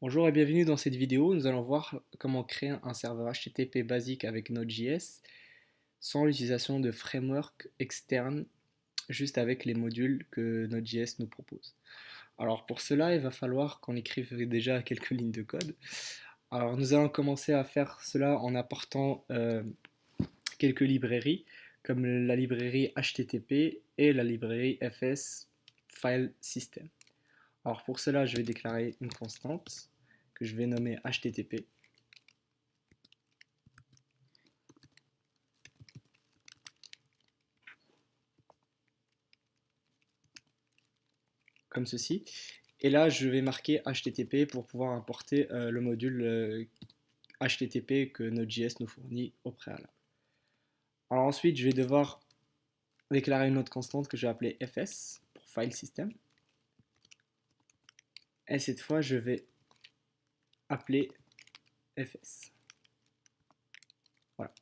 Bonjour et bienvenue dans cette vidéo. Nous allons voir comment créer un serveur HTTP basique avec Node.js sans l'utilisation de framework externe, juste avec les modules que Node.js nous propose. Alors pour cela, il va falloir qu'on écrive déjà quelques lignes de code. Alors nous allons commencer à faire cela en apportant quelques librairies, comme la librairie HTTP et la librairie FS File System. Alors pour cela, je vais déclarer une constante que je vais nommer HTTP. Comme ceci. Et là, je vais marquer HTTP pour pouvoir importer le module HTTP que Node.js nous fournit au préalable. Alors ensuite, je vais devoir déclarer une autre constante que je vais appeler fs pour file system. Et cette fois, je vais appeler fs. Voilà.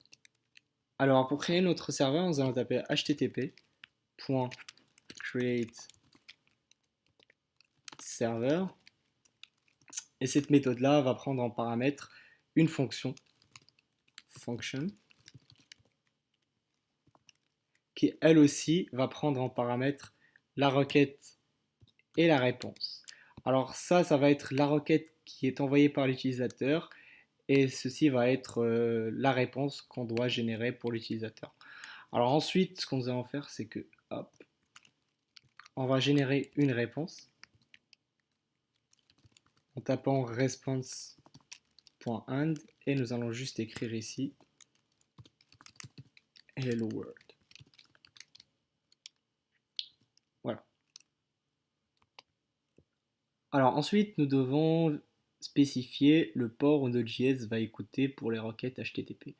Alors pour créer notre serveur, nous allons taper http://create server. Et cette méthode-là va prendre en paramètre une fonction, function, qui elle aussi va prendre en paramètre la requête et la réponse. Alors ça va être la requête qui est envoyée par l'utilisateur et ceci va être la réponse qu'on doit générer pour l'utilisateur. Alors ensuite, ce qu'on va en faire, c'est que hop, on va générer une réponse en tapant response.end et nous allons juste écrire ici hello world. Voilà. Alors ensuite, nous devons spécifier le port où Node.js va écouter pour les requêtes HTTP.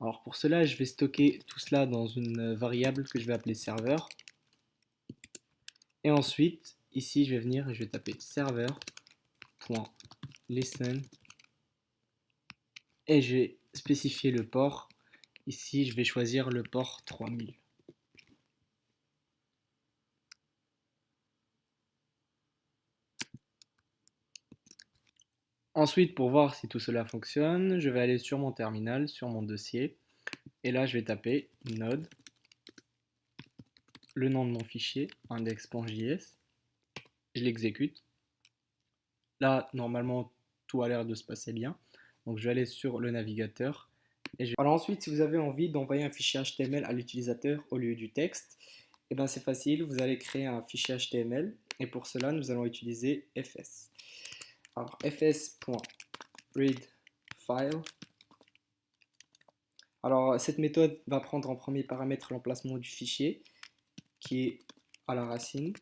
Alors pour cela, je vais stocker tout cela dans une variable que je vais appeler serveur. Et ensuite, ici, je vais venir et je vais taper serveur.listen et je vais spécifier le port. Ici, je vais choisir le port 3000. Ensuite, pour voir si tout cela fonctionne, je vais aller sur mon terminal, sur mon dossier, et là, je vais taper node, le nom de mon fichier, index.js, je l'exécute. Là, normalement, tout a l'air de se passer bien. Donc, je vais aller sur le navigateur. Alors ensuite, si vous avez envie d'envoyer un fichier HTML à l'utilisateur au lieu du texte, eh ben c'est facile, vous allez créer un fichier HTML et pour cela, nous allons utiliser fs. Alors fs.readFile. Alors cette méthode va prendre en premier paramètre l'emplacement du fichier qui est à la racine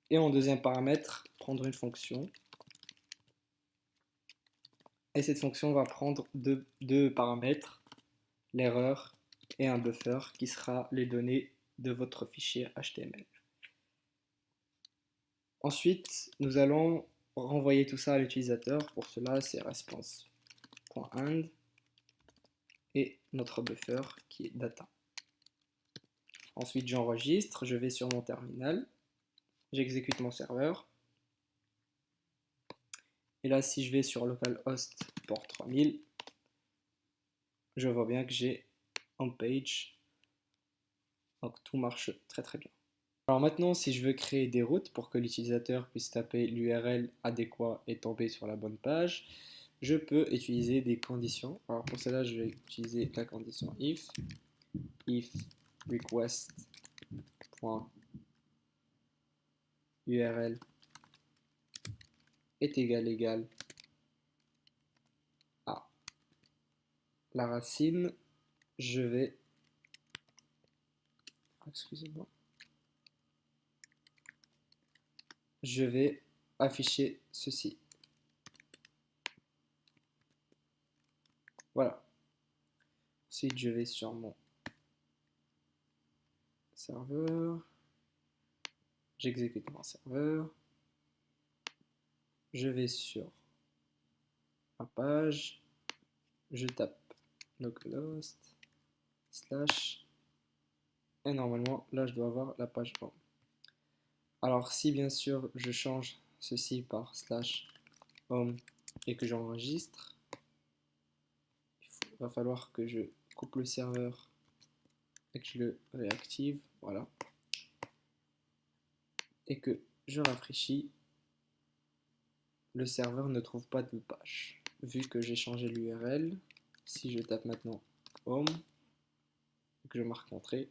et en deuxième paramètre prendre une fonction. Et cette fonction va prendre deux paramètres, l'erreur et un buffer qui sera les données de votre fichier HTML. Ensuite, nous allons renvoyer tout ça à l'utilisateur. Pour cela, c'est response.end et notre buffer qui est data. Ensuite, j'enregistre, je vais sur mon terminal, j'exécute mon serveur. Et là, si je vais sur localhost port 3000, je vois bien que j'ai homepage. Donc tout marche très très bien. Alors maintenant, si je veux créer des routes pour que l'utilisateur puisse taper l'URL adéquat et tomber sur la bonne page, je peux utiliser des conditions. Alors pour cela, je vais utiliser la condition if request.url est égal à la racine. Je vais, excusez-moi, je vais afficher ceci. Voilà. Ensuite, je vais sur mon serveur. J'exécute mon serveur. Je vais sur ma page. Je tape localhost slash et normalement là je dois avoir la page home. Alors si bien sûr je change ceci par slash home et que j'enregistre, il va falloir que je coupe le serveur et que je le réactive, voilà, et que je rafraîchis, le serveur ne trouve pas de page. Vu que j'ai changé l'URL, si je tape maintenant home et que je marque entrée,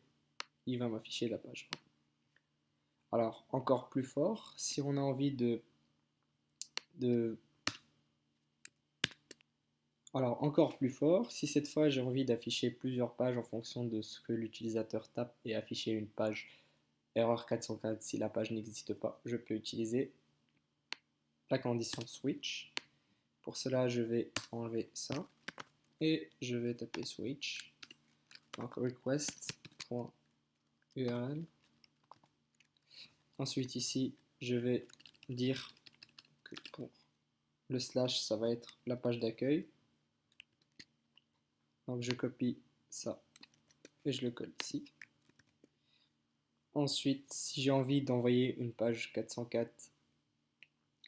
il va m'afficher la page. Alors, encore plus fort, si on a envie Alors, encore plus fort, si cette fois j'ai envie d'afficher plusieurs pages en fonction de ce que l'utilisateur tape et afficher une page erreur 404 si la page n'existe pas, je peux utiliser la condition switch. Pour cela, je vais enlever ça et je vais taper switch. Donc request.url. Ensuite ici, je vais dire que pour le slash, ça va être la page d'accueil. Donc je copie ça et je le colle ici. Ensuite, si j'ai envie d'envoyer une page 404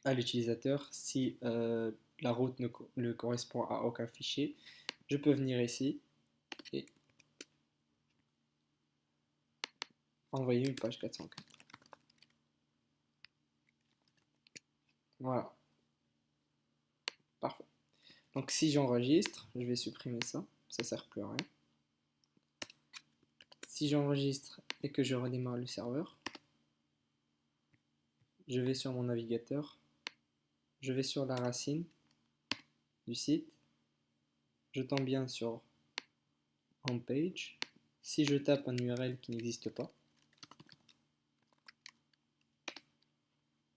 à l'utilisateur, si la route ne correspond à aucun fichier, je peux venir ici et envoyer une page 404. Voilà, parfait. Donc si j'enregistre, je vais supprimer ça, ça sert plus à rien. Si j'enregistre et que je redémarre le serveur, je vais sur mon navigateur, je vais sur la racine du site, je tombe bien sur homepage. Si je tape un URL qui n'existe pas,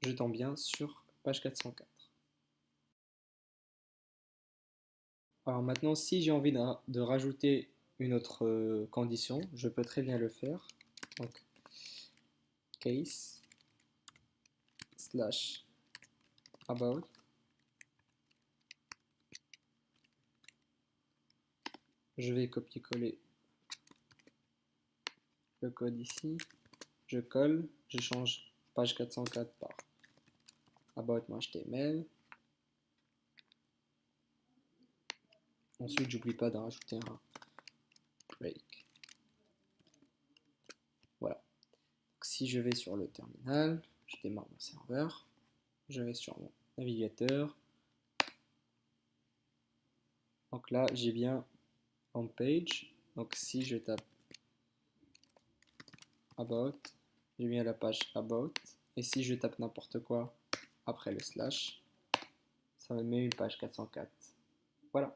je tombe bien sur page 404. Alors maintenant, si j'ai envie de rajouter une autre condition, je peux très bien le faire. Donc, case slash about. Je vais copier-coller le code ici. Je colle, je change page 404 par about.html. Ensuite, j'oublie pas de rajouter un break. Voilà. Donc, si je vais sur le terminal, je démarre mon serveur, je vais sur mon navigateur. Donc là, j'ai bien homepage. Donc si je tape about, j'ai bien la page about. Et si je tape n'importe quoi après le slash, ça me met une page 404. Voilà.